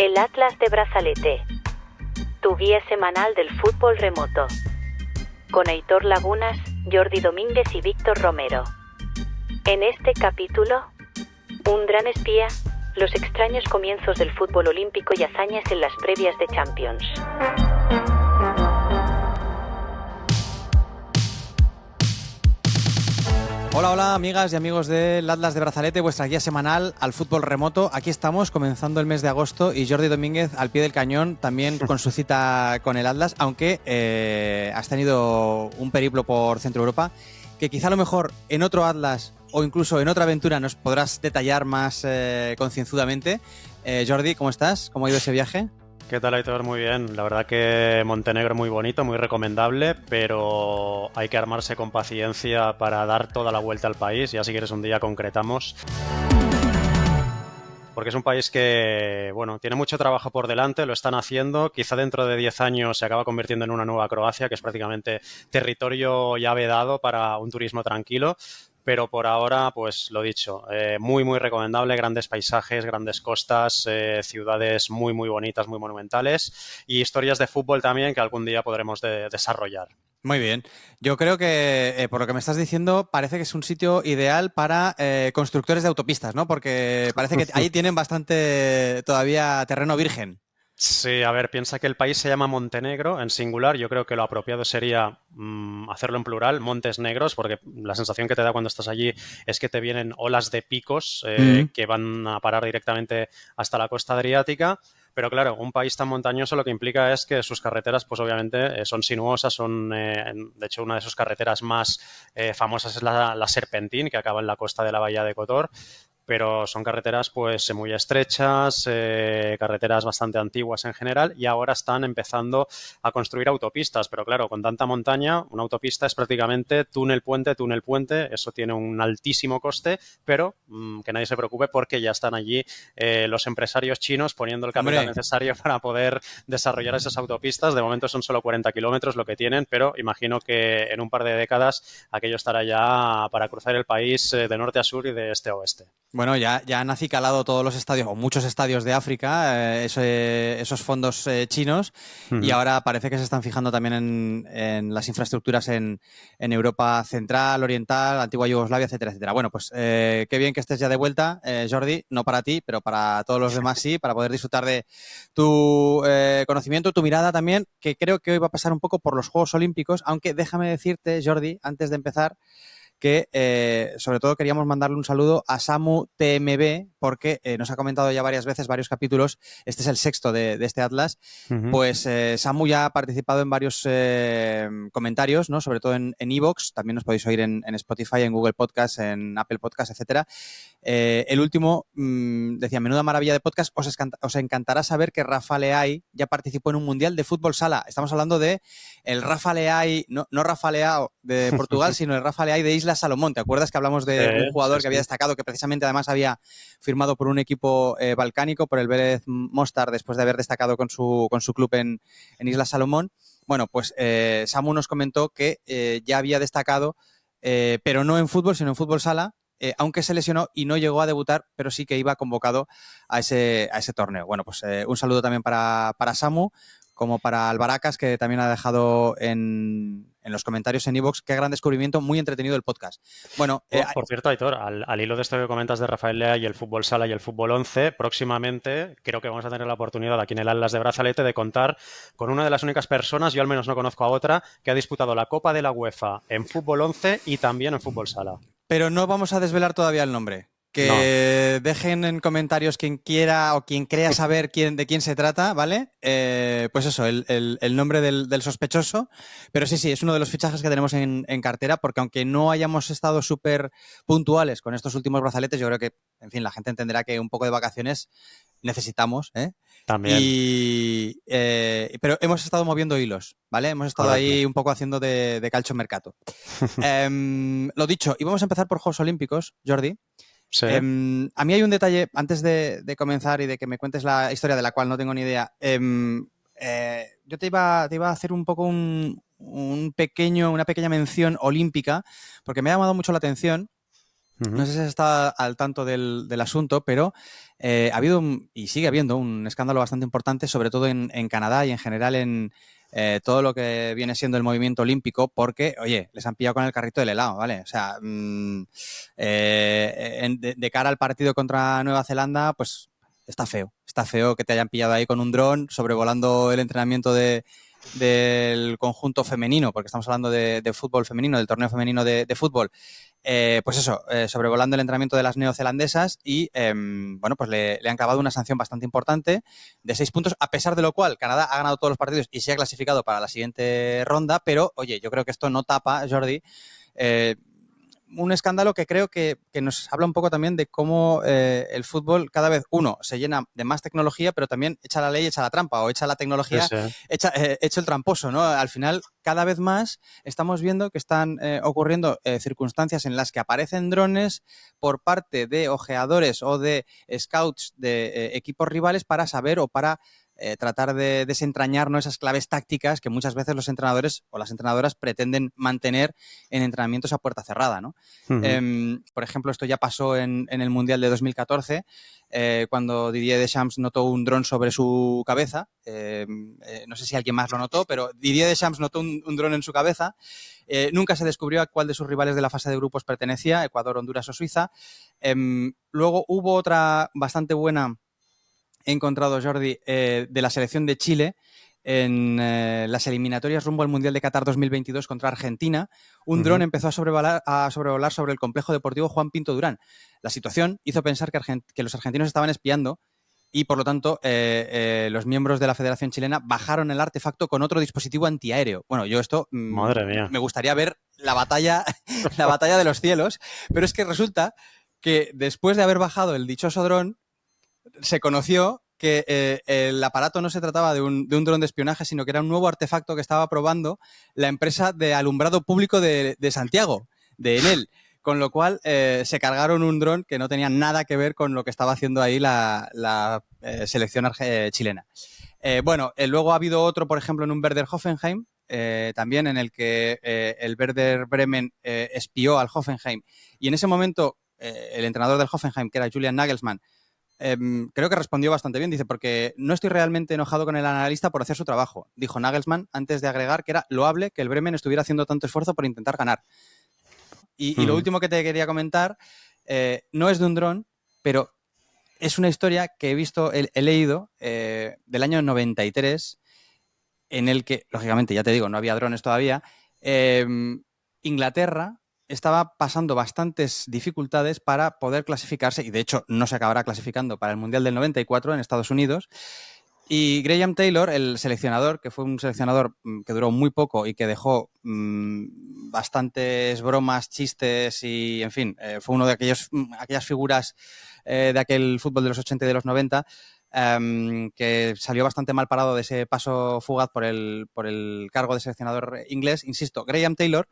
El Atlas de Brazalete, tu guía semanal del fútbol remoto. Con Heitor Lagunas, Jordi Domínguez y Víctor Romero. En este capítulo, un gran espía, los extraños comienzos del fútbol olímpico y hazañas en las previas de Champions. Hola, hola amigas y amigos del Atlas de Brazalete, vuestra guía semanal al fútbol remoto. Aquí estamos comenzando el mes de agosto y Jordi Domínguez al pie del cañón, también con su cita con el Atlas, aunque has tenido un periplo por Centro Europa, que quizá a lo mejor en otro Atlas o incluso en otra aventura nos podrás detallar más concienzudamente. Jordi, ¿cómo estás? ¿Cómo ha ido ese viaje? ¿Qué tal, Aitor? Muy bien. La verdad que Montenegro muy bonito, muy recomendable, pero hay que armarse con paciencia para dar toda la vuelta al país. Ya si quieres un día concretamos. Porque es un país que, bueno, tiene mucho trabajo por delante, lo están haciendo. Quizá dentro de 10 años se acaba convirtiendo en una nueva Croacia, que es prácticamente territorio ya vedado para un turismo tranquilo. Pero por ahora, pues lo dicho, muy, muy recomendable, grandes paisajes, grandes costas, ciudades muy, muy bonitas, muy monumentales y historias de fútbol también que algún día podremos desarrollar. Muy bien. Yo creo que, por lo que me estás diciendo, parece que es un sitio ideal para constructores de autopistas, ¿no? Porque parece que ahí tienen bastante todavía terreno virgen. Sí, a ver, piensa que el país se llama Montenegro en singular. Yo creo que lo apropiado sería hacerlo en plural, Montes Negros, porque la sensación que te da cuando estás allí es que te vienen olas de picos que van a parar directamente hasta la costa adriática. Pero claro, un país tan montañoso lo que implica es que sus carreteras, pues obviamente, son sinuosas, de hecho, una de sus carreteras más famosas es la Serpentín, que acaba en la costa de la bahía de Kotor. Pero son carreteras pues muy estrechas, carreteras bastante antiguas en general y ahora están empezando a construir autopistas, pero claro, con tanta montaña, una autopista es prácticamente túnel, puente, eso tiene un altísimo coste, pero que nadie se preocupe porque ya están allí los empresarios chinos poniendo el capital necesario para poder desarrollar esas autopistas. De momento son solo 40 kilómetros lo que tienen, pero imagino que en un par de décadas aquello estará ya para cruzar el país de norte a sur y de este a oeste. Bueno, ya han acicalado todos los estadios, o muchos estadios de África, esos fondos chinos, y ahora parece que se están fijando también en las infraestructuras en Europa Central, Oriental, Antigua Yugoslavia, etcétera, etcétera. Bueno, pues qué bien que estés ya de vuelta, Jordi, no para ti, pero para todos los demás sí, para poder disfrutar de tu conocimiento, tu mirada también, que creo que hoy va a pasar un poco por los Juegos Olímpicos, aunque déjame decirte, Jordi, antes de empezar, que sobre todo queríamos mandarle un saludo a Samu TMB porque nos ha comentado ya varias veces, varios capítulos, este es el sexto de este Atlas, pues Samu ya ha participado en varios comentarios, ¿no? Sobre todo en iVoox, también nos podéis oír en Spotify, en Google Podcast, en Apple Podcast, etcétera. El último decía, menuda maravilla de podcast, os encantará saber que Rafa Leay ya participó en un mundial de fútbol sala. Estamos hablando de el Rafa Leay, no Rafa Leao de Portugal, sino el Rafa Leay de Islas Salomón. ¿Te acuerdas que hablamos de un jugador que había destacado, que precisamente además había firmado por un equipo balcánico, por el Vélez Mostar, después de haber destacado con su club en Islas Salomón? Bueno, pues Samu nos comentó que ya había destacado, pero no en fútbol, sino en fútbol sala, aunque se lesionó y no llegó a debutar, pero sí que iba convocado a ese torneo. Bueno, pues un saludo también para Samu, como para Albaracas, que también ha dejado en los comentarios en iVoox. Qué gran descubrimiento, muy entretenido el podcast. Bueno, por cierto, Aitor, al hilo de esto que comentas de Rafael Leao y el fútbol sala y el fútbol 11, próximamente creo que vamos a tener la oportunidad aquí en el Atlas de Brazalete de contar con una de las únicas personas, yo al menos no conozco a otra, que ha disputado la Copa de la UEFA en fútbol 11 y también en fútbol sala. Pero no vamos a desvelar todavía el nombre. Que no. Dejen en comentarios quien quiera o quien crea saber de quién se trata, ¿vale? Pues eso, el nombre del sospechoso. Pero sí, es uno de los fichajes que tenemos en cartera, porque aunque no hayamos estado súper puntuales con estos últimos brazaletes, yo creo que, en fin, la gente entenderá que un poco de vacaciones necesitamos, ¿eh? También. Pero hemos estado moviendo hilos, ¿vale? Hemos estado ahí un poco haciendo de calcio mercato. Lo dicho, y vamos a empezar por Juegos Olímpicos, Jordi. Sí. A mí hay un detalle, antes de comenzar y de que me cuentes la historia de la cual no tengo ni idea. Yo te iba a hacer un poco una pequeña mención olímpica, porque me ha llamado mucho la atención No sé si está al tanto del asunto, pero ha habido y sigue habiendo un escándalo bastante importante, sobre todo en Canadá y en general en todo lo que viene siendo el movimiento olímpico, porque, oye, les han pillado con el carrito del helado, ¿vale? O sea, de cara al partido contra Nueva Zelanda, pues está feo que te hayan pillado ahí con un dron sobrevolando el entrenamiento del conjunto femenino, porque estamos hablando de fútbol femenino, del torneo femenino de fútbol. Pues eso, sobrevolando el entrenamiento de las neozelandesas y, bueno, pues le han clavado una sanción bastante importante de 6 puntos, a pesar de lo cual Canadá ha ganado todos los partidos y se ha clasificado para la siguiente ronda, pero, oye, yo creo que esto no tapa, Jordi, un escándalo que creo que nos habla un poco también de cómo el fútbol cada vez, uno, se llena de más tecnología, pero también echa la ley, echa la trampa, o echa la tecnología, Sí, sí. echa el tramposo, ¿no? Al final, cada vez más estamos viendo que están ocurriendo circunstancias en las que aparecen drones por parte de ojeadores o de scouts de equipos rivales para saber o para tratar de desentrañar, ¿no?, esas claves tácticas que muchas veces los entrenadores o las entrenadoras pretenden mantener en entrenamientos a puerta cerrada, ¿no? Por ejemplo, esto ya pasó en el Mundial de 2014, cuando Didier Deschamps notó un dron sobre su cabeza. No sé si alguien más lo notó, pero Didier Deschamps notó un dron en su cabeza. Nunca se descubrió a cuál de sus rivales de la fase de grupos pertenecía, Ecuador, Honduras o Suiza. Luego hubo otra bastante buena, he encontrado, Jordi, de la selección de Chile en las eliminatorias rumbo al Mundial de Qatar 2022 contra Argentina. Un dron empezó a sobrevolar sobre el complejo deportivo Juan Pinto Durán. La situación hizo pensar que los argentinos estaban espiando y, por lo tanto, los miembros de la Federación Chilena bajaron el artefacto con otro dispositivo antiaéreo. Bueno, yo esto Madre mía. me gustaría ver la batalla de los cielos, pero es que resulta que después de haber bajado el dichoso dron, se conoció que el aparato no se trataba de un dron de espionaje, sino que era un nuevo artefacto que estaba probando la empresa de alumbrado público de Santiago, de Enel. Con lo cual se cargaron un dron que no tenía nada que ver con lo que estaba haciendo ahí la selección chilena. Bueno, luego ha habido otro, por ejemplo, en un Werder Hoffenheim, también en el que el Werder Bremen espió al Hoffenheim. Y en ese momento el entrenador del Hoffenheim, que era Julian Nagelsmann, creo que respondió bastante bien. Dice, porque no estoy realmente enojado con el analista por hacer su trabajo, dijo Nagelsmann, antes de agregar que era loable que el Bremen estuviera haciendo tanto esfuerzo por intentar ganar. Y lo último que te quería comentar, no es de un dron, pero es una historia que he leído del año 93, en el que, lógicamente, ya te digo, no había drones todavía. Inglaterra estaba pasando bastantes dificultades para poder clasificarse, y de hecho no se acabará clasificando para el Mundial del 94 en Estados Unidos. Y Graham Taylor, el seleccionador, que fue un seleccionador que duró muy poco y que dejó bastantes bromas, chistes y, en fin, fue uno de aquellas figuras de aquel fútbol de los 80 y de los 90, que salió bastante mal parado de ese paso fugaz por el cargo de seleccionador inglés. Insisto, Graham Taylor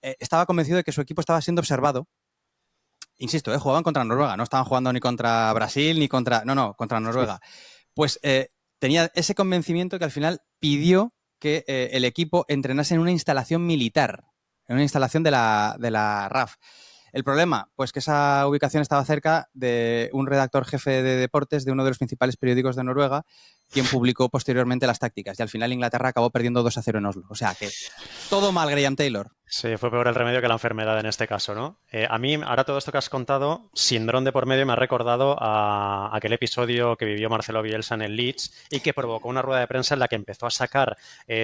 estaba convencido de que su equipo estaba siendo observado. Insisto, jugaban contra Noruega, no estaban jugando ni contra Brasil ni contra... No, contra Noruega. Pues tenía ese convencimiento que al final pidió que el equipo entrenase en una instalación militar, en una instalación de la RAF. El problema, pues que esa ubicación estaba cerca de un redactor jefe de deportes de uno de los principales periódicos de Noruega, quien publicó posteriormente las tácticas. Y al final Inglaterra acabó perdiendo 2-0 en Oslo. O sea que todo mal, Graham Taylor. Sí, fue peor el remedio que la enfermedad en este caso, ¿no? A mí, ahora todo esto que has contado, sin dron de por medio, me ha recordado a aquel episodio que vivió Marcelo Bielsa en el Leeds y que provocó una rueda de prensa en la que empezó a sacar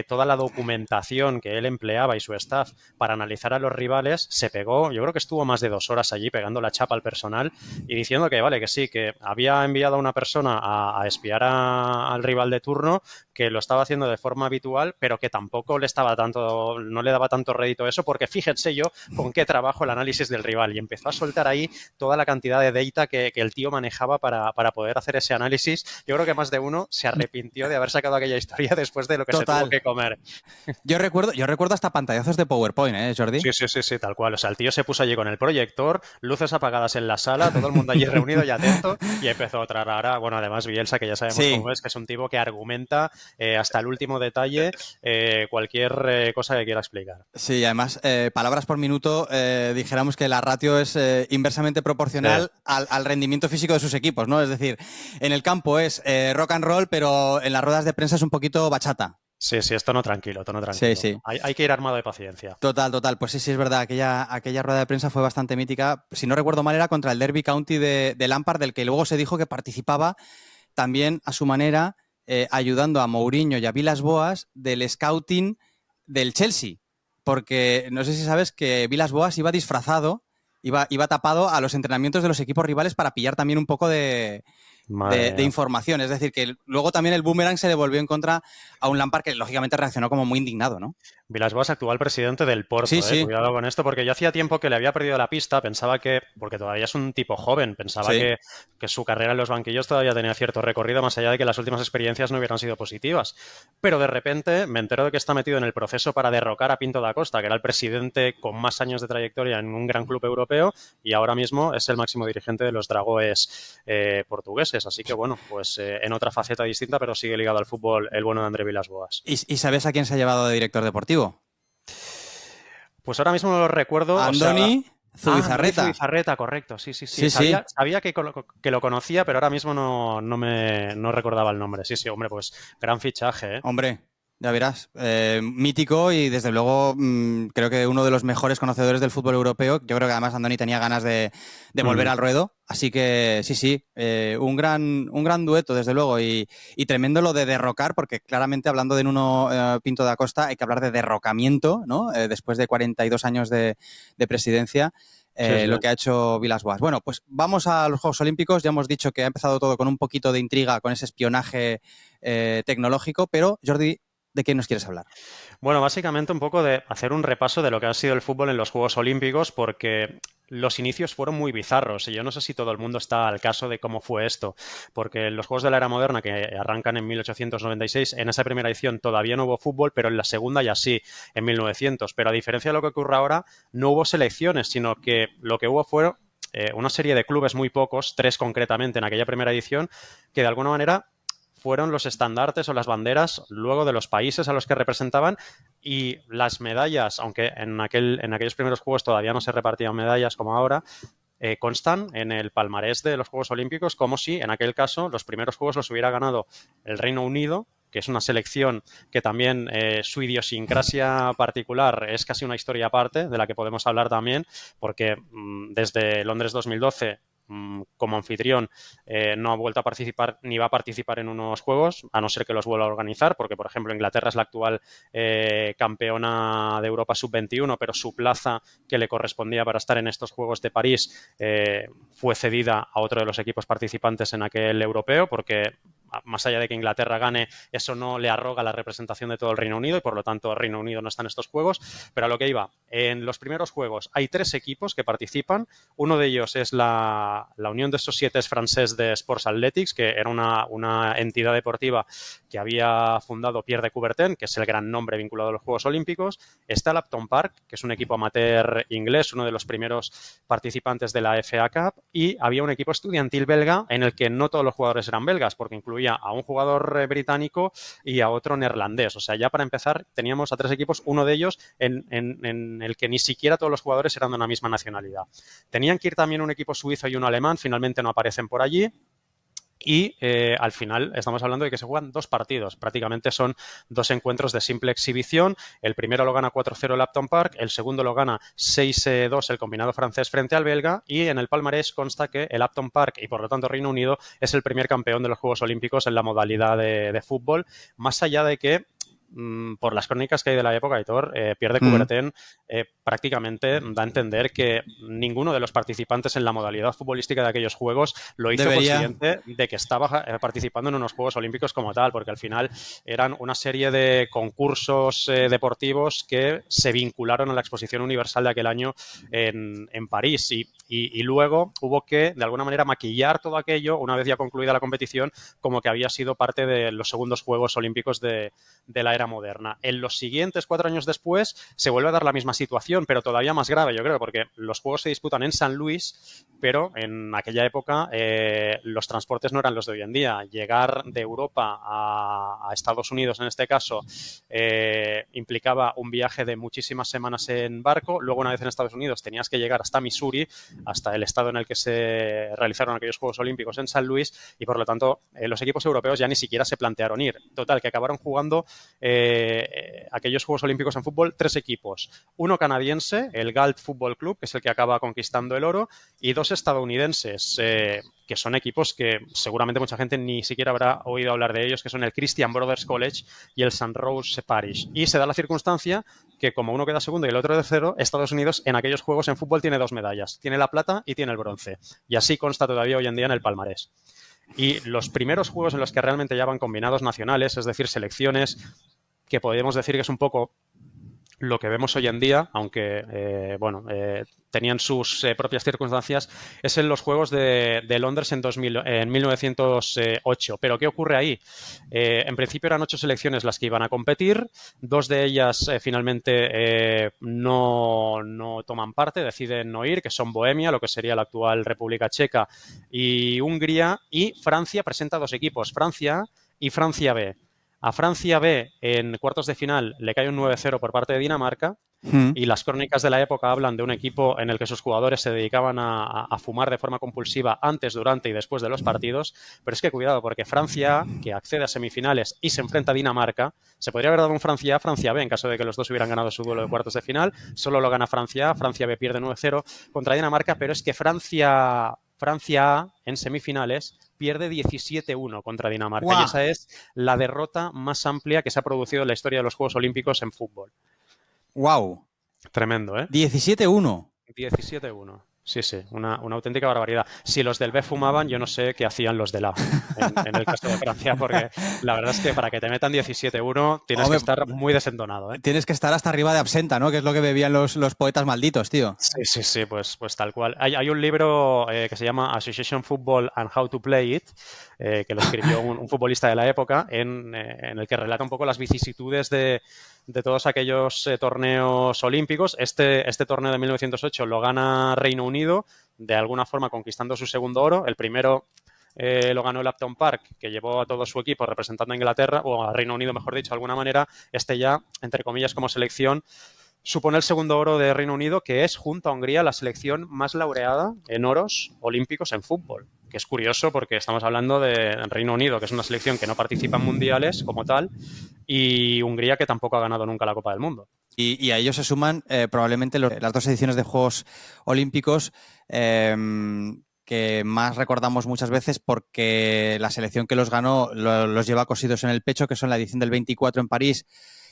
toda la documentación que él empleaba y su staff para analizar a los rivales. Se pegó, yo creo que estuvo más de 2 horas allí pegando la chapa al personal y diciendo que vale, que sí, que había enviado a una persona a espiar al rival de turno, que lo estaba haciendo de forma habitual, pero que tampoco no le daba tanto rédito eso, porque fíjense yo con qué trabajo el análisis del rival. Y empezó a soltar ahí toda la cantidad de data que el tío manejaba para poder hacer ese análisis. Yo creo que más de uno se arrepintió de haber sacado aquella historia después de lo que se tuvo que comer. Yo recuerdo hasta pantallazos de PowerPoint, Jordi. Sí, tal cual. O sea, el tío se puso allí con el proyector, luces apagadas en la sala, todo el mundo allí reunido y atento, y empezó otra rara. Bueno, además Bielsa, que ya sabemos cómo es, que es un tipo que argumenta hasta el último detalle cualquier cosa que quiera explicar. Sí, además además, palabras por minuto, dijéramos que la ratio es inversamente proporcional al rendimiento físico de sus equipos, ¿no? Es decir, en el campo es rock and roll, pero en las ruedas de prensa es un poquito bachata. Sí, tono tranquilo, tono Sí, tranquilo. sí. Hay que ir armado de paciencia. Total. Pues sí, es verdad. Aquella rueda de prensa fue bastante mítica. Si no recuerdo mal, era contra el Derby County de Lampard, del que luego se dijo que participaba también a su manera, ayudando a Mourinho y a Villas-Boas del scouting del Chelsea. Porque no sé si sabes que Villas-Boas iba disfrazado, iba tapado a los entrenamientos de los equipos rivales para pillar también un poco de información. Es decir, que luego también el boomerang se devolvió en contra a un Lampard que lógicamente reaccionó como muy indignado, ¿no? Villas-Boas, actual presidente del Porto, Sí. Cuidado con esto, porque yo hacía tiempo que le había perdido la pista, pensaba que, porque todavía es un tipo joven, pensaba Sí. que su carrera en los banquillos todavía tenía cierto recorrido, más allá de que las últimas experiencias no hubieran sido positivas. Pero de repente me entero de que está metido en el proceso para derrocar a Pinto da Costa, que era el presidente con más años de trayectoria en un gran club europeo, y ahora mismo es el máximo dirigente de los Dragões portugueses. Así que bueno, pues en otra faceta distinta, pero sigue ligado al fútbol el bueno de André Villas-Boas. ¿Y sabes a quién se ha llevado de director deportivo? Pues ahora mismo no lo recuerdo. Andoni Zubizarreta. Andoni Zubizarreta, correcto. Sí. Sabía que lo conocía, pero ahora mismo no recordaba el nombre. Sí, hombre, pues gran fichaje, ¿eh? Hombre, ya verás. Mítico y desde luego creo que uno de los mejores conocedores del fútbol europeo. Yo creo que además Andoni tenía ganas de volver al ruedo. Así que sí, un gran dueto, desde luego. Y tremendo lo de derrocar, porque claramente hablando de Nuno Pinto da Costa hay que hablar de derrocamiento, ¿no? Después de 42 años de presidencia. Sí. Lo que ha hecho Villas-Boas. Bueno, pues vamos a los Juegos Olímpicos. Ya hemos dicho que ha empezado todo con un poquito de intriga, con ese espionaje tecnológico, pero Jordi, ¿de qué nos quieres hablar? Bueno, básicamente un poco de hacer un repaso de lo que ha sido el fútbol en los Juegos Olímpicos, porque los inicios fueron muy bizarros y yo no sé si todo el mundo está al caso de cómo fue esto, porque en los Juegos de la Era Moderna, que arrancan en 1896, en esa primera edición todavía no hubo fútbol, pero en la segunda ya sí, en 1900. Pero a diferencia de lo que ocurre ahora, no hubo selecciones, sino que lo que hubo fueron una serie de clubes, muy pocos, 3 concretamente en aquella primera edición, que de alguna manera fueron los estandartes o las banderas luego de los países a los que representaban, y las medallas, aunque en aquellos primeros Juegos todavía no se repartían medallas como ahora, constan en el palmarés de los Juegos Olímpicos como si en aquel caso los primeros Juegos los hubiera ganado el Reino Unido, que es una selección que también su idiosincrasia particular es casi una historia aparte de la que podemos hablar también, porque desde Londres 2012 como anfitrión no ha vuelto a participar ni va a participar en unos juegos, a no ser que los vuelva a organizar, porque por ejemplo Inglaterra es la actual campeona de Europa sub-21, pero su plaza que le correspondía para estar en estos Juegos de París fue cedida a otro de los equipos participantes en aquel europeo, porque más allá de que Inglaterra gane, eso no le arroga la representación de todo el Reino Unido y por lo tanto el Reino Unido no está en estos juegos. Pero a lo que iba, en los primeros juegos hay 3 equipos que participan. Uno de ellos es la Unión de Societés Françaises de Sports Athletics, que era una entidad deportiva que había fundado Pierre de Coubertin, que es el gran nombre vinculado a los Juegos Olímpicos. Está el Upton Park, que es un equipo amateur inglés, uno de los primeros participantes de la FA Cup, y había un equipo estudiantil belga en el que no todos los jugadores eran belgas, porque incluía a un jugador británico y a otro neerlandés. O sea, ya para empezar teníamos a 3 equipos, uno de ellos en el que ni siquiera todos los jugadores eran de una misma nacionalidad. Tenían que ir también un equipo suizo y uno alemán, finalmente no aparecen por allí. Y al final estamos hablando de que se juegan 2 partidos. Prácticamente son 2 encuentros de simple exhibición. El primero lo gana 4-0 el Upton Park, el segundo lo gana 6-2 el combinado francés frente al belga, y en el palmarés consta que el Upton Park y por lo tanto Reino Unido es el primer campeón de los Juegos Olímpicos en la modalidad de fútbol, más allá de que por las crónicas que hay de la época, Aitor, Pierre de Coubertin prácticamente da a entender que ninguno de los participantes en la modalidad futbolística de aquellos juegos lo hizo consciente de que estaba participando en unos Juegos Olímpicos como tal, porque al final eran una serie de concursos deportivos que se vincularon a la Exposición Universal de aquel año en París, y luego hubo que, de alguna manera, maquillar todo aquello, una vez ya concluida la competición, como que había sido parte de los segundos Juegos Olímpicos de la era moderna. En los siguientes 4 años después se vuelve a dar la misma situación, pero todavía más grave, yo creo, porque los Juegos se disputan en San Luis, pero en aquella época los transportes no eran los de hoy en día. Llegar de Europa a Estados Unidos, en este caso, implicaba un viaje de muchísimas semanas en barco. Luego, una vez en Estados Unidos, tenías que llegar hasta Missouri, hasta el estado en el que se realizaron aquellos Juegos Olímpicos en San Luis, y por lo tanto los equipos europeos ya ni siquiera se plantearon ir. Total, que acabaron jugando aquellos Juegos Olímpicos en fútbol 3 equipos. Uno canadiense, el Galt Football Club, que es el que acaba conquistando el oro, y 2 estadounidenses, que son equipos que seguramente mucha gente ni siquiera habrá oído hablar de ellos, que son el Christian Brothers College y el St. Rose Parish. Y se da la circunstancia que, como uno queda segundo y el otro tercero, Estados Unidos en aquellos juegos en fútbol tiene 2 medallas. Tiene la plata y tiene el bronce. Y así consta todavía hoy en día en el palmarés. Y los primeros juegos en los que realmente ya van combinados nacionales, es decir, selecciones, que podemos decir que es un poco lo que vemos hoy en día, aunque tenían sus propias circunstancias, es en los Juegos de Londres en 1908. ¿Pero qué ocurre ahí? En principio eran 8 selecciones las que iban a competir, 2 de ellas finalmente no toman parte, deciden no ir, que son Bohemia, lo que sería la actual República Checa, y Hungría, y Francia presenta 2 equipos, Francia A y Francia B. A Francia B, en cuartos de final, le cae un 9-0 por parte de Dinamarca, y las crónicas de la época hablan de un equipo en el que sus jugadores se dedicaban a fumar de forma compulsiva antes, durante y después de los partidos. Pero es que cuidado, porque Francia A, que accede a semifinales y se enfrenta a Dinamarca, se podría haber dado un Francia A, Francia B en caso de que los dos hubieran ganado su duelo de cuartos de final. Solo lo gana Francia A, Francia B pierde 9-0 contra Dinamarca, pero es que Francia A en semifinales pierde 17-1 contra Dinamarca. ¡Wow! Y esa es la derrota más amplia que se ha producido en la historia de los Juegos Olímpicos en fútbol. ¡Wow! Tremendo, ¿eh? 17-1. 17-1. Sí, una auténtica barbaridad. Si los del B fumaban, yo no sé qué hacían los del A en el caso de Francia, porque la verdad es que para que te metan 17-1 tienes que estar muy desentonado, ¿eh? Tienes que estar hasta arriba de absenta, ¿no? Que es lo que bebían los poetas malditos, tío. Sí, pues tal cual. Hay un libro que se llama Association Football and How to Play It, que lo escribió un futbolista de la época, en el que relata un poco las vicisitudes de todos aquellos torneos olímpicos. Este torneo de 1908 lo gana Reino Unido, de alguna forma conquistando su segundo oro. El primero lo ganó el Upton Park, que llevó a todo su equipo representando a Inglaterra, o a Reino Unido, mejor dicho, de alguna manera. Este ya, entre comillas, como selección, supone el segundo oro de Reino Unido, que es, junto a Hungría, la selección más laureada en oros olímpicos en fútbol. Que es curioso porque estamos hablando de Reino Unido, que es una selección que no participa en mundiales como tal, y Hungría, que tampoco ha ganado nunca la Copa del Mundo. Y a ellos se suman probablemente las 2 ediciones de Juegos Olímpicos que más recordamos muchas veces, porque la selección que los ganó los lleva cosidos en el pecho, que son la edición del 24 en París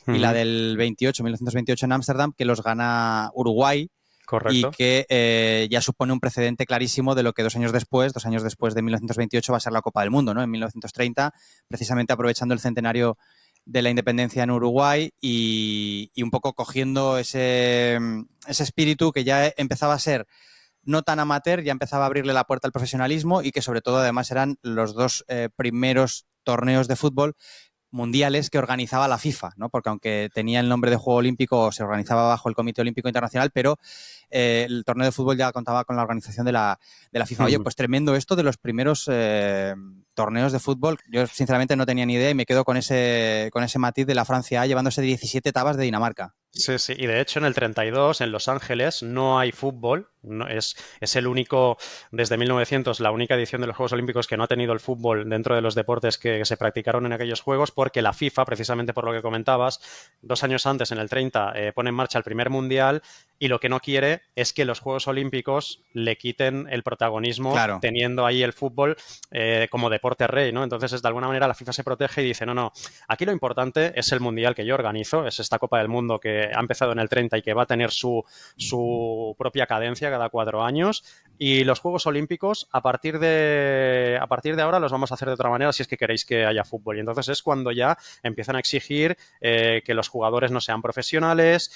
y la del 1928 en Ámsterdam, que los gana Uruguay. Correcto. Y que ya supone un precedente clarísimo de lo que 2 años después de 1928, va a ser la Copa del Mundo, ¿no? En 1930, precisamente aprovechando el centenario de la independencia en Uruguay y un poco cogiendo ese espíritu que ya empezaba a ser no tan amateur, ya empezaba a abrirle la puerta al profesionalismo, y que sobre todo además eran los 2 primeros torneos de fútbol mundiales que organizaba la FIFA, ¿no? Porque aunque tenía el nombre de Juego Olímpico, se organizaba bajo el Comité Olímpico Internacional, pero el torneo de fútbol ya contaba con la organización de la FIFA. Oye, pues tremendo esto de los primeros torneos de fútbol. Yo sinceramente no tenía ni idea y me quedo con ese matiz de la Francia A llevándose 17 tabas de Dinamarca. Sí, y de hecho en el 32, en Los Ángeles, no hay fútbol. No, es el único, desde 1900, la única edición de los Juegos Olímpicos que no ha tenido el fútbol dentro de los deportes que se practicaron en aquellos Juegos, porque la FIFA, precisamente por lo que comentabas, 2 años antes, en el 30, pone en marcha el primer mundial, y lo que no quiere es que los Juegos Olímpicos le quiten el protagonismo, claro, teniendo ahí el fútbol como deporte rey, ¿no? Entonces, de alguna manera, la FIFA se protege y dice, no, aquí lo importante es el mundial que yo organizo, es esta Copa del Mundo que ha empezado en el 30 y que va a tener su propia cadencia cada 4 años, Y los Juegos Olímpicos, a partir de ahora, los vamos a hacer de otra manera si es que queréis que haya fútbol. Y entonces es cuando ya empiezan a exigir que los jugadores no sean profesionales.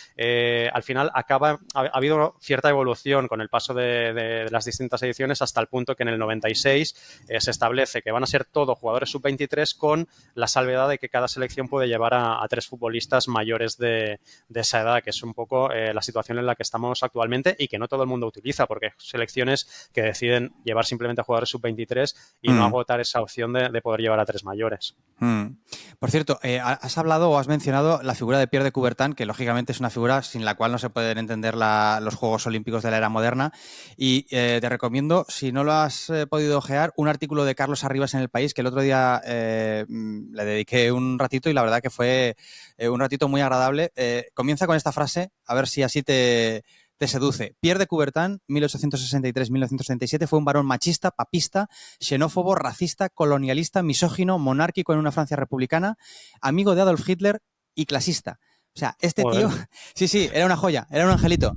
Al final ha habido cierta evolución con el paso de las distintas ediciones hasta el punto que en el 96 se establece que van a ser todos jugadores sub-23 con la salvedad de que cada selección puede llevar a 3 futbolistas mayores de esa edad, que es un poco la situación en la que estamos actualmente y que no todo el mundo utiliza, porque selecciones que deciden llevar simplemente a jugadores sub-23 y no agotar esa opción de poder llevar a 3 mayores. Por cierto, has hablado o has mencionado la figura de Pierre de Coubertin, que lógicamente es una figura sin la cual no se pueden entender los Juegos Olímpicos de la era moderna, y te recomiendo, si no lo has podido ojear, un artículo de Carlos Arribas en El País, que el otro día le dediqué un ratito y la verdad que fue un ratito muy agradable. Comienza con esta frase, a ver si así te seduce. Pierre de Coubertin, 1863-1937, fue un varón machista, papista, xenófobo, racista, colonialista, misógino, monárquico en una Francia republicana, amigo de Adolf Hitler y clasista. O sea, este tío, sí, era una joya, era un angelito.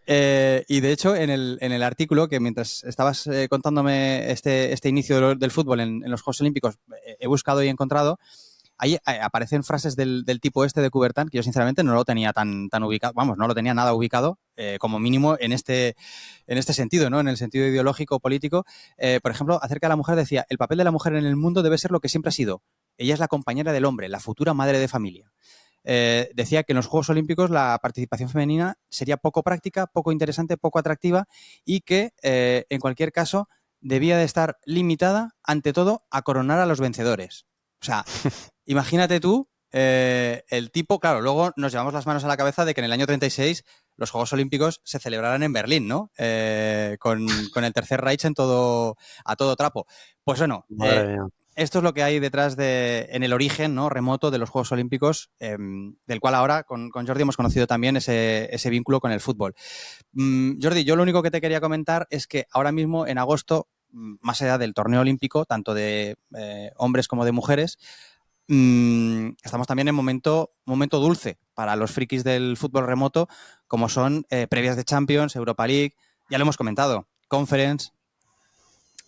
Y de hecho, en el artículo, que mientras estabas contándome este inicio del fútbol en los Juegos Olímpicos, he buscado y he encontrado, ahí aparecen frases del tipo este de Coubertin que yo sinceramente no lo tenía tan ubicado, vamos, no lo tenía nada ubicado, como mínimo en este sentido, ¿no? En el sentido ideológico, político. Por ejemplo, acerca de la mujer decía, el papel de la mujer en el mundo debe ser lo que siempre ha sido. Ella es la compañera del hombre, la futura madre de familia. Decía que en los Juegos Olímpicos la participación femenina sería poco práctica, poco interesante, poco atractiva y que, en cualquier caso, debía de estar limitada, ante todo, a coronar a los vencedores. O sea, imagínate tú, el tipo, claro, luego nos llevamos las manos a la cabeza de que en el año 36 los Juegos Olímpicos se celebraran en Berlín, ¿no? Con el Tercer Reich a todo trapo. Pues bueno, esto es lo que hay detrás en el origen, ¿no? Remoto de los Juegos Olímpicos, del cual ahora con Jordi hemos conocido también ese vínculo con el fútbol. Jordi, yo lo único que te quería comentar es que ahora mismo en agosto, más allá del torneo olímpico, tanto de hombres como de mujeres, estamos también en momento dulce para los frikis del fútbol remoto, como son previas de Champions, Europa League, ya lo hemos comentado, Conference.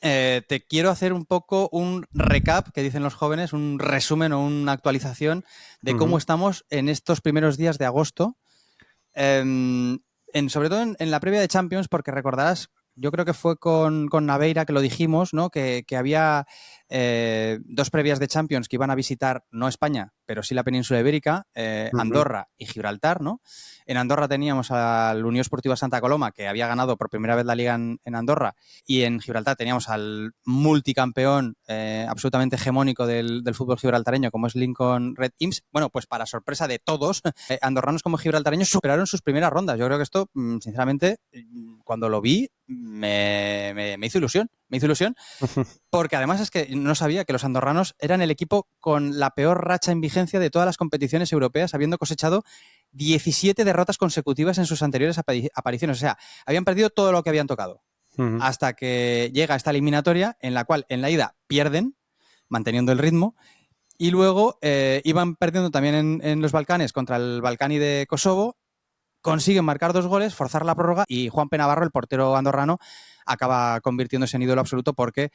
Te quiero hacer un poco un recap, que dicen los jóvenes, un resumen o una actualización de cómo estamos en estos primeros días de agosto, sobre todo en la previa de Champions, porque recordarás, yo creo que fue con Naveira que lo dijimos, ¿no? Que había 2 previas de Champions que iban a visitar, no España, pero sí la península ibérica, Andorra y Gibraltar, ¿no? En Andorra teníamos al Unió Esportiva Santa Coloma, que había ganado por primera vez la Liga en Andorra, y en Gibraltar teníamos al multicampeón absolutamente hegemónico del fútbol gibraltareño, como es Lincoln Red Imps. Bueno, pues para sorpresa de todos, andorranos como gibraltareños superaron sus primeras rondas. Yo creo que esto, sinceramente, cuando lo vi, me hizo ilusión. Me hizo ilusión porque además es que no sabía que los andorranos eran el equipo con la peor racha en vigencia de todas las competiciones europeas, habiendo cosechado 17 derrotas consecutivas en sus anteriores apariciones. O sea, habían perdido todo lo que habían tocado. Hasta que llega esta eliminatoria en la cual en la ida pierden, manteniendo el ritmo, y luego iban perdiendo también en los Balcanes contra el Balcani de Kosovo, consiguen marcar 2 goles, forzar la prórroga y Juan Penavarro, el portero andorrano, acaba convirtiéndose en ídolo absoluto porque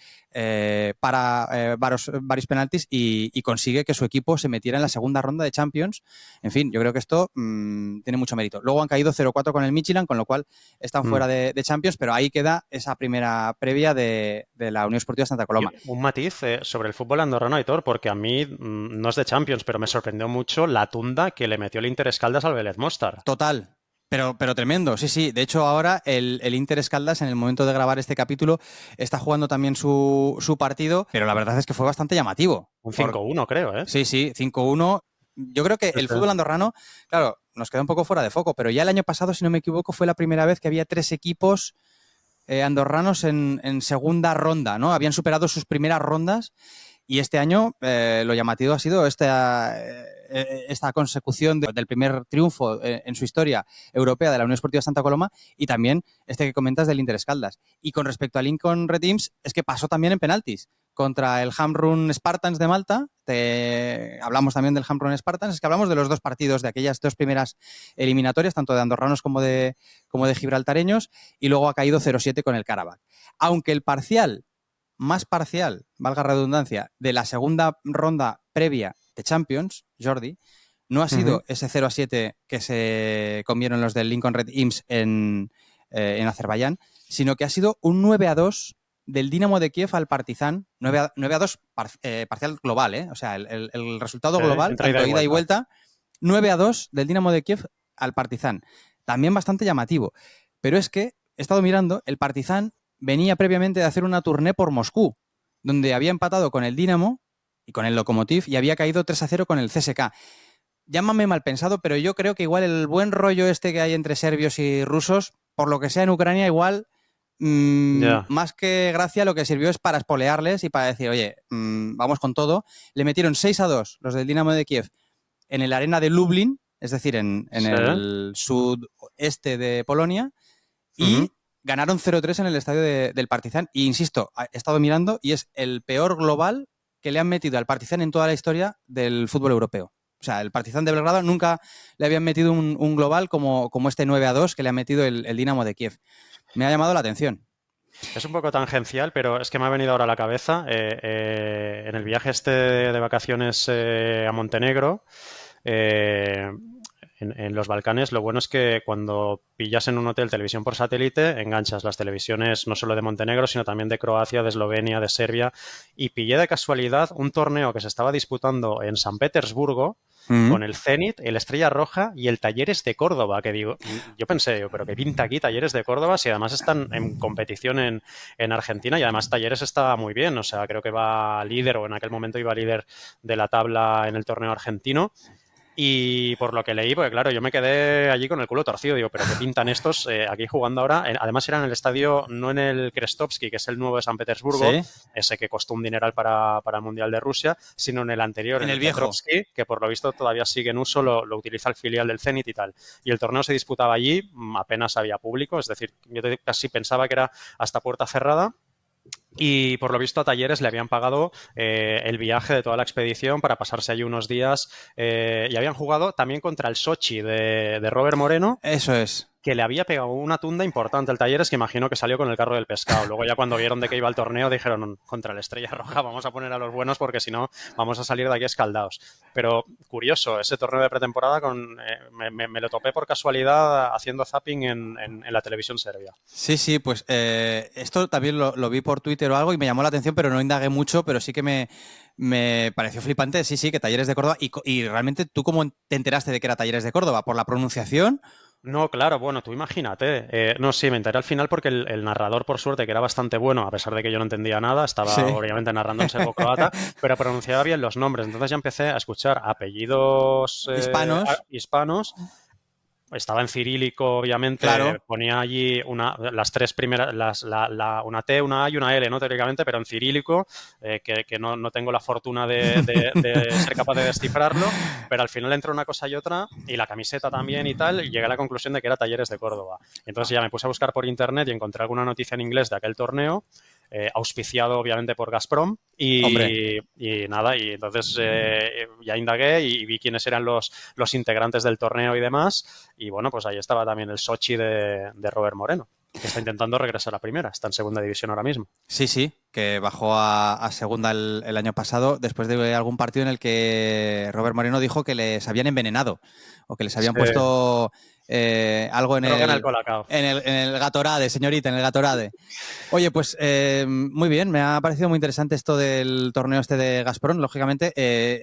para varios penaltis y consigue que su equipo se metiera en la segunda ronda de Champions. En fin, yo creo que esto tiene mucho mérito. Luego han caído 0-4 con el Midtjylland, con lo cual están fuera de Champions, pero ahí queda esa primera previa de la Unión Esportiva Santa Coloma. Un matiz sobre el fútbol andorrano, Aitor, porque a mí no es de Champions, pero me sorprendió mucho la tunda que le metió el Inter Escaldas al Vélez Móstar. Total. Pero tremendo, sí. De hecho, ahora el Inter Escaldas, en el momento de grabar este capítulo, está jugando también su partido, pero la verdad es que fue bastante llamativo. Un 5-1, creo, ¿eh? Sí, 5-1. Yo creo que el fútbol andorrano, claro, nos queda un poco fuera de foco, pero ya el año pasado, si no me equivoco, fue la primera vez que había 3 equipos andorranos en segunda ronda, ¿no? Habían superado sus primeras rondas. Y este año lo llamativo ha sido esta consecución del primer triunfo en su historia europea de la Unión Esportiva Santa Coloma y también este que comentas del Inter Escaldas. Y con respecto a Lincoln Red Imps, es que pasó también en penaltis, contra el Hamrun Spartans de Malta. Hablamos también del Hamrun Spartans. Es que hablamos de los dos partidos de aquellas dos primeras eliminatorias, tanto de andorranos como de gibraltareños, y luego ha caído 0-7 con el Karabakh. Aunque el más parcial, valga redundancia, de la segunda ronda previa de Champions, Jordi, no ha sido ese 0-7 que se comieron los del Lincoln Red Imps en Azerbaiyán, sino que ha sido un 9-2 del Dinamo de Kiev al Partizan, 9-2 parcial global, o sea, el resultado global, tanto ida y vuelta, 9-2 del Dinamo de Kiev al Partizan. También bastante llamativo. Pero es que, he estado mirando, el Partizan venía previamente de hacer una tournée por Moscú, donde había empatado con el Dinamo y con el Lokomotiv y había caído 3-0 con el CSKA. Llámame mal pensado, pero yo creo que igual el buen rollo este que hay entre serbios y rusos, por lo que sea en Ucrania, igual más que gracia lo que sirvió es para espolearles y para decir, oye, vamos con todo. Le metieron 6-2 los del Dinamo de Kiev en el arena de Lublin, es decir, en el sudeste de Polonia, y ganaron 0-3 en el estadio del Partizan. Y insisto, he estado mirando y es el peor global que le han metido al Partizan en toda la historia del fútbol europeo. O sea, el Partizan de Belgrado nunca le habían metido un global como este 9-2 que le ha metido el Dinamo de Kiev. Me ha llamado la atención. Es un poco tangencial, pero es que me ha venido ahora a la cabeza. En el viaje este de vacaciones a Montenegro, en los Balcanes, lo bueno es que cuando pillas en un hotel televisión por satélite, enganchas las televisiones no solo de Montenegro, sino también de Croacia, de Eslovenia, de Serbia. Y pillé de casualidad un torneo que se estaba disputando en San Petersburgo, con el Zenit, el Estrella Roja y el Talleres de Córdoba, que digo, yo pensé, pero ¿qué pinta aquí Talleres de Córdoba si además están en competición en Argentina? Y además Talleres está muy bien, o sea, creo que va líder, o en aquel momento iba líder de la tabla en el torneo argentino. Y por lo que leí, porque claro, yo me quedé allí con el culo torcido, digo, pero ¿qué pintan estos aquí jugando ahora? Además era en el estadio, no en el Krestovsky, que es el nuevo de San Petersburgo, ¿sí? Ese que costó un dineral para el Mundial de Rusia, sino en el anterior, en el viejo Petrovsky, que por lo visto todavía sigue en uso, lo utiliza el filial del Zenit y tal. Y el torneo se disputaba allí, apenas había público, es decir, yo casi pensaba que era hasta puerta cerrada. Y por lo visto a Talleres le habían pagado el viaje de toda la expedición para pasarse allí unos días y habían jugado también contra el Sochi de Robert Moreno. Eso es. Que le había pegado una tunda importante al Talleres, que imagino que salió con el carro del pescado. Luego ya cuando vieron de qué iba el torneo dijeron, contra la Estrella Roja vamos a poner a los buenos porque si no vamos a salir de aquí escaldados. Pero curioso, ese torneo de pretemporada me lo topé por casualidad haciendo zapping en la televisión serbia. Sí, pues esto también lo vi por Twitter o algo y me llamó la atención, pero no indagué mucho, pero sí que me pareció flipante, sí, que Talleres de Córdoba. Y realmente, ¿tú cómo te enteraste de que era Talleres de Córdoba? ¿Por la pronunciación? No, claro, bueno, tú imagínate. No, sí, me enteré al final porque el narrador, por suerte, que era bastante bueno, a pesar de que yo no entendía nada, estaba obviamente narrando en serbo-croata, pero pronunciaba bien los nombres. Entonces ya empecé a escuchar apellidos hispanos. Estaba en cirílico, obviamente, claro. Ponía allí las tres primeras, una T, una A y una L, ¿no? Teóricamente, pero en cirílico, que no tengo la fortuna de ser capaz de descifrarlo, pero al final entró una cosa y otra, y la camiseta también y tal, y llegué a la conclusión de que era Talleres de Córdoba. Entonces ya me puse a buscar por internet y encontré alguna noticia en inglés de aquel torneo, auspiciado obviamente por Gazprom y nada, y entonces ya indagué y vi quiénes eran los integrantes del torneo y demás, y bueno, pues ahí estaba también el Sochi de Robert Moreno, que está intentando regresar a primera, está en segunda división ahora mismo. Sí, que bajó a segunda el año pasado después de algún partido en el que Robert Moreno dijo que les habían envenenado o que les habían puesto algo en el Gatorade, señorita, en el Gatorade. Oye, pues muy bien, me ha parecido muy interesante esto del torneo este de Gazprom. Lógicamente,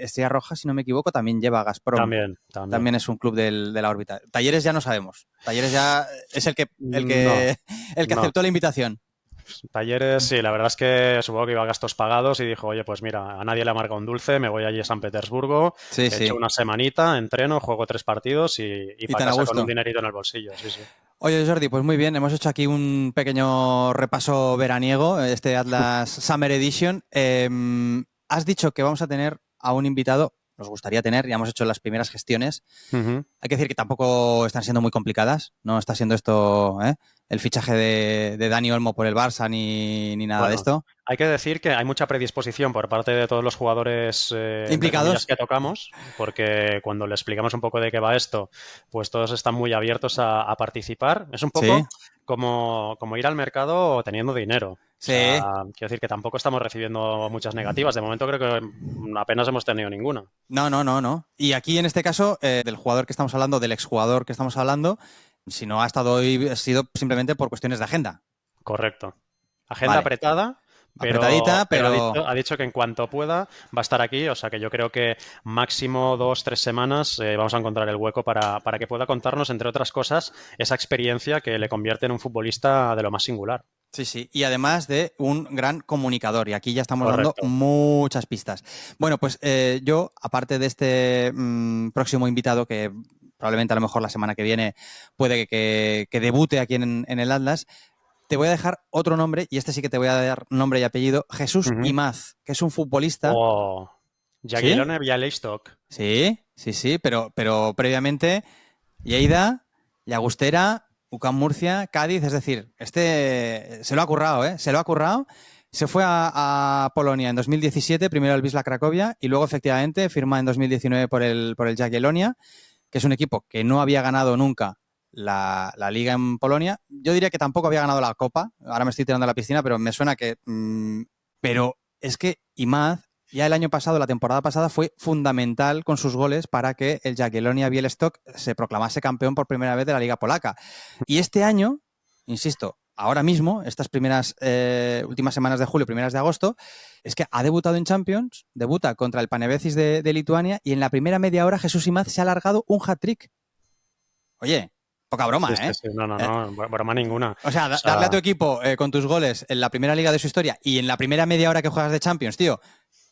Estrella Roja, si no me equivoco, también lleva a Gazprom. También es un club de la órbita. Talleres ya no sabemos. Talleres ya es el que aceptó la invitación. Talleres, sí, la verdad es que supongo que iba a gastos pagados y dijo, oye, pues mira, a nadie le amarga un dulce, me voy allí a San Petersburgo, he hecho una semanita, entreno, juego 3 partidos y para casa con un dinerito en el bolsillo. Sí. Oye, Jordi, pues muy bien, hemos hecho aquí un pequeño repaso veraniego, este Atlas Summer Edition. Has dicho que vamos a tener a un invitado nos gustaría tener, ya hemos hecho las primeras gestiones. Hay que decir que tampoco están siendo muy complicadas, no está siendo esto el fichaje de Dani Olmo por el Barça ni nada de esto. Hay que decir que hay mucha predisposición por parte de todos los jugadores implicados que tocamos, porque cuando le explicamos un poco de qué va esto, pues todos están muy abiertos a participar. Es un poco como ir al mercado teniendo dinero. Sí. O sea, quiero decir que tampoco estamos recibiendo muchas negativas. De momento creo que apenas hemos tenido ninguna. No. Y aquí en este caso, del jugador que estamos hablando, del exjugador que estamos hablando, si no ha estado hoy, ha sido simplemente por cuestiones de agenda. Correcto. Agenda apretada. Apretadita, pero ha dicho que en cuanto pueda va a estar aquí, o sea que yo creo que máximo 2-3 semanas vamos a encontrar el hueco para que pueda contarnos, entre otras cosas, esa experiencia que le convierte en un futbolista de lo más singular. Sí, y además de un gran comunicador, y aquí ya estamos dando muchas pistas. Bueno, pues yo, aparte de este próximo invitado, que probablemente a lo mejor la semana que viene puede que debute aquí en el Atlas, te voy a dejar otro nombre, y este sí que te voy a dar nombre y apellido, Jesús Imaz, que es un futbolista. Jagiellonian Bialystok. Sí, pero previamente Lleida, Llagostera, UCAM Murcia, Cádiz, es decir, este se lo ha currado, se lo ha currado. Se fue a Polonia en 2017, primero al Wisla Cracovia, y luego efectivamente firma en 2019 por el Jagiellonia, que es un equipo que no había ganado nunca la liga en Polonia. Yo diría que tampoco había ganado la Copa. Ahora me estoy tirando a la piscina, pero me suena que... pero es que Imaz, ya el año pasado, la temporada pasada, fue fundamental con sus goles para que el Jagiellonia Białystok se proclamase campeón por primera vez de la liga polaca. Y este año, insisto, ahora mismo, estas primeras últimas semanas de julio, primeras de agosto, es que ha debutado en Champions, debuta contra el Panevėžys de Lituania, y en la primera media hora Jesús Imaz se ha alargado un hat-trick. Oye, poca broma, Sí. No, broma ninguna. O sea, darle a tu equipo con tus goles en la primera liga de su historia y en la primera media hora que juegas de Champions, tío,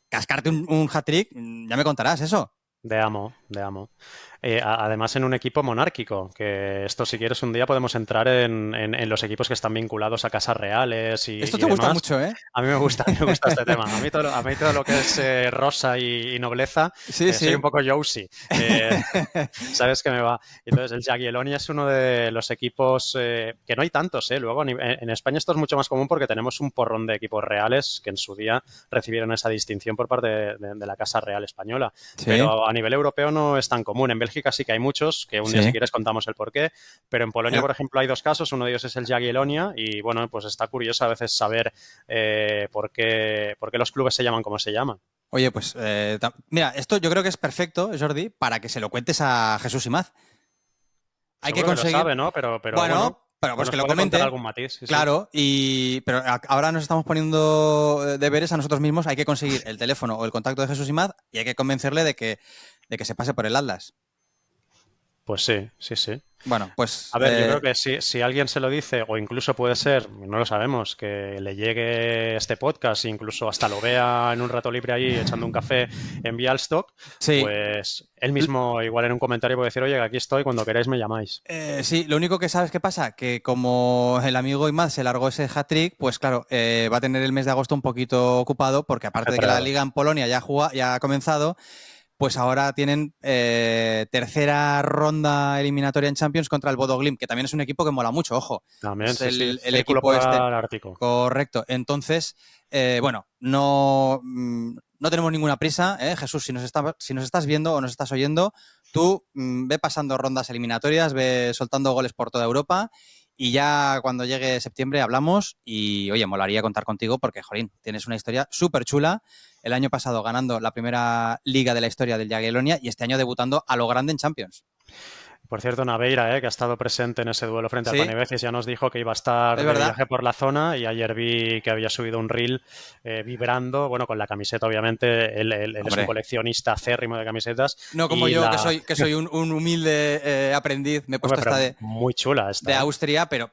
cascarte un hat-trick, ya me contarás eso. De amo. Además, en un equipo monárquico, que esto, si quieres, un día podemos entrar en los equipos que están vinculados a casas reales y esto te gusta mucho, ¿eh? A mí me gusta este tema. A mí todo lo que es rosa y nobleza, soy un poco Josie. Sabes que me va. Entonces, el Jagiellonia es uno de los equipos que no hay tantos, ¿eh? Luego, en España esto es mucho más común porque tenemos un porrón de equipos reales que en su día recibieron esa distinción por parte de la Casa Real Española. ¿Sí? Pero a nivel europeo no es tan común. En Bélgica sí que hay muchos, que un día si quieres contamos el porqué, pero en Polonia, por ejemplo, hay dos casos. Uno de ellos es el Jagiellonia y, bueno, pues está curioso a veces saber por qué los clubes se llaman como se llaman. Oye, pues mira, esto yo creo que es perfecto, Jordi, para que se lo cuentes a Jesús Imaz. Hay que conseguir... lo sabe, ¿no? Pero bueno, pero pues que lo comente. Algún matiz, claro, pero ahora nos estamos poniendo deberes a nosotros mismos. Hay que conseguir el teléfono o el contacto de Jesús Imaz y hay que convencerle de que se pase por el Atlas. Pues sí. Bueno, pues... A ver, yo creo que si alguien se lo dice, o incluso puede ser, no lo sabemos, que le llegue este podcast, incluso hasta lo vea en un rato libre ahí echando un café en Białystok, pues él mismo igual en un comentario puede decir, oye, aquí estoy, cuando queráis me llamáis. Sí, lo único que sabes qué pasa, que como el amigo Imaz se largó ese hat-trick, pues claro, va a tener el mes de agosto un poquito ocupado, porque aparte de que la liga en Polonia ya ha comenzado, pues ahora tienen tercera ronda eliminatoria en Champions contra el Bodo Glimt, que también es un equipo que mola mucho, ojo. También, es el equipo Ártico. Correcto. Entonces, bueno, no tenemos ninguna prisa, Jesús, si nos estás viendo o nos estás oyendo, tú ve pasando rondas eliminatorias, ve soltando goles por toda Europa y ya cuando llegue septiembre hablamos y, oye, molaría contar contigo porque, jolín, tienes una historia súper chula. El año pasado ganando la primera liga de la historia del Jagiellonia y este año debutando a lo grande en Champions. Por cierto, Naveira, que ha estado presente en ese duelo frente al Panevėžys, ya nos dijo que iba a estar de viaje por la zona y ayer vi que había subido un reel vibrando, bueno, con la camiseta, obviamente. Él es un coleccionista acérrimo de camisetas. No como yo, que soy un humilde aprendiz. Me he puesto muy chula esta. De Austria, pero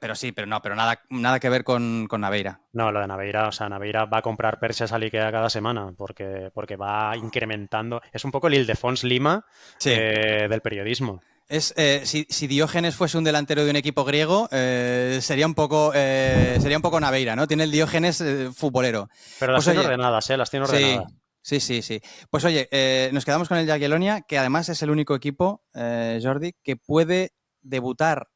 nada que ver con Naveira. No, lo de Naveira, o sea, Naveira va a comprar perchas al Ikea cada semana porque va incrementando. Es un poco el Ildefons Lima del periodismo. Si Diógenes fuese un delantero de un equipo griego, sería un poco Naveira, ¿no? Tiene el Diógenes futbolero. Pero las tiene ordenadas, las tiene ordenadas. Sí. Pues oye, nos quedamos con el Jagiellonia, que además es el único equipo, Jordi, que puede debutar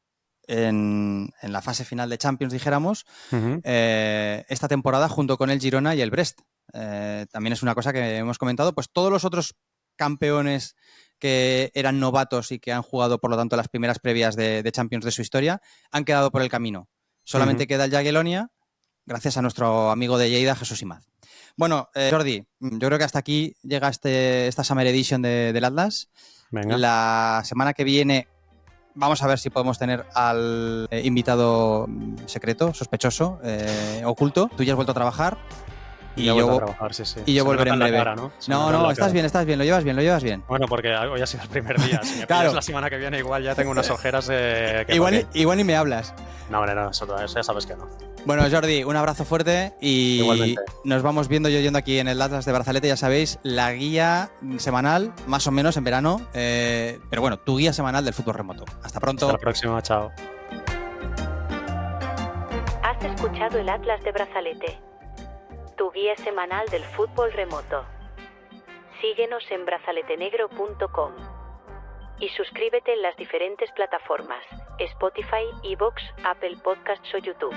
en la fase final de Champions, dijéramos, esta temporada junto con el Girona y el Brest. También es una cosa que hemos comentado, pues todos los otros campeones que eran novatos y que han jugado, por lo tanto, las primeras previas de Champions de su historia, han quedado por el camino. Solamente queda el Jagiellonia, gracias a nuestro amigo de Lleida, Jesús Imaz. Bueno, Jordi, yo creo que hasta aquí llega esta Summer Edition del Atlas. Venga. La semana que viene vamos a ver si podemos tener al invitado secreto, sospechoso, oculto. Tú ya has vuelto a trabajar. Y yo vuelvo a trabajar, sí. Y yo volveré en breve. Cara, ¿no? No, estás bien, lo llevas bien. Bueno, porque hoy ha sido el primer día. Si me claro. pillas la semana que viene, igual ya tengo unas ojeras de... Igual ni me hablas. No, hombre, no, eso ya sabes que no. Bueno, Jordi, un abrazo fuerte y igualmente. Nos vamos viendo y oyendo aquí en el Atlas de Brazalete, ya sabéis, la guía semanal, más o menos en verano, pero bueno, tu guía semanal del fútbol remoto. Hasta pronto. Hasta la próxima, chao. Has escuchado el Atlas de Brazalete, tu guía semanal del fútbol remoto. Síguenos en brazaletenegro.com y suscríbete en las diferentes plataformas: Spotify, iVoox, Apple Podcasts o YouTube.